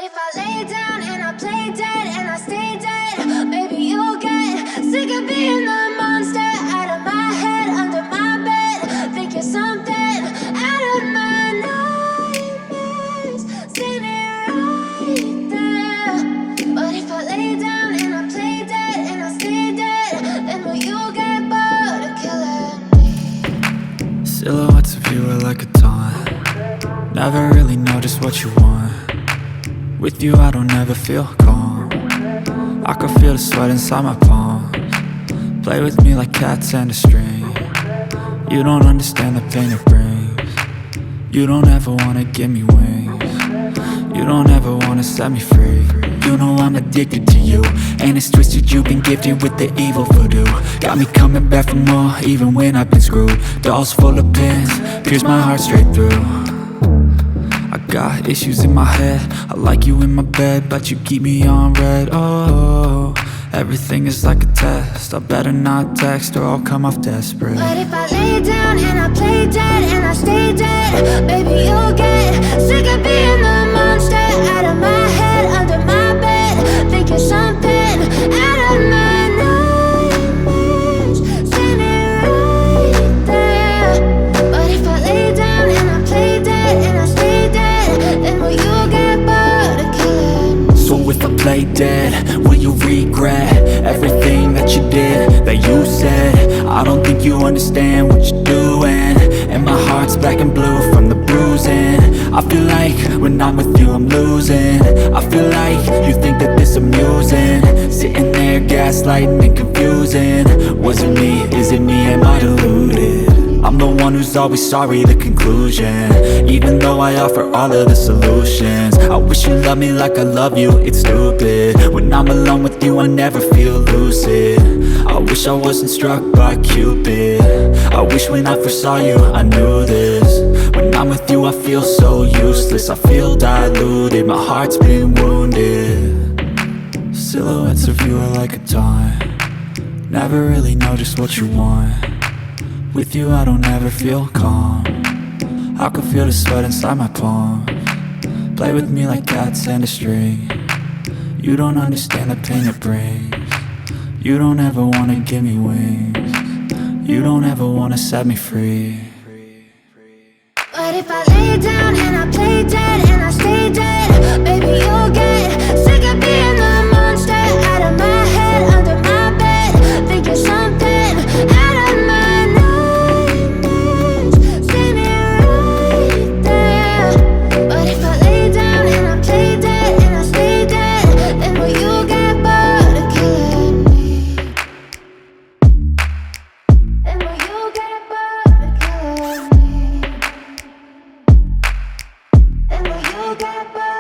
if I lay down and I play dead and I stay dead, maybe you'll get sick of being the monster out of my head, under my bed. Think you're something out of my nightmares, standing right there. But if I lay down and I play dead and I stay dead, then will you get bored of killing me? Silhouettes of you are like a taunt. Never really know just what you want. With you I don't ever feel calm. I can feel the sweat inside my palms. Play with me like cats and a string. You don't understand the pain it brings. You don't ever wanna give me wings. You don't ever wanna set me free. You know I'm addicted to you, and it's twisted, you've been gifted with the evil voodoo. Got me coming back for more, even when I've been screwed. Dolls full of pins, pierce my heart straight through. I got issues in my head, I like you in my bed, but you keep me on red. Oh, everything is like a test, I better not text or I'll come off desperate. But if I lay down and I play dead and I stay dead, baby you'll get sick of being the monster out of my head, under my bed. Think you're something out of my nightmares, standing right there. But if I lay down and I play dead and I stay dead, then will you get bored of killing me? So if I play dead, will you regret everything that you did, that you said? I don't think you understand what you're doing, and my heart's black and blue from the bruising. I feel like when I'm with you I'm losing. I feel like you think that this amusing, sitting there gaslighting and confusing. Was it me? Is it me? Am I deluded? I'm the one who's always sorry, the conclusion, even though I offer all of the solutions. I wish you loved me like I love you, it's stupid. When I'm alone with you I never feel lucid. I wish I wasn't struck by Cupid. I wish when I first saw you I knew this. When I'm with you I feel so useless, I feel diluted, my heart's been wounded. Silhouettes of you are like a taunt. Never really know just what you want. With you I don't ever feel calm. I can feel the sweat inside my palms. Play with me like cats and a string. You don't understand the pain it brings. You don't ever wanna give me wings. You don't ever wanna set me free. But if I lay down and I play dead and I stay dead, baby you'll get sick of being the monster out of my head, under my bed. Think you're something out of my nightmares, standing right there. But if I lay down and I play dead and I stay dead, then will you get bored of killing me? Then will you get bored of killing me? And will you get bored?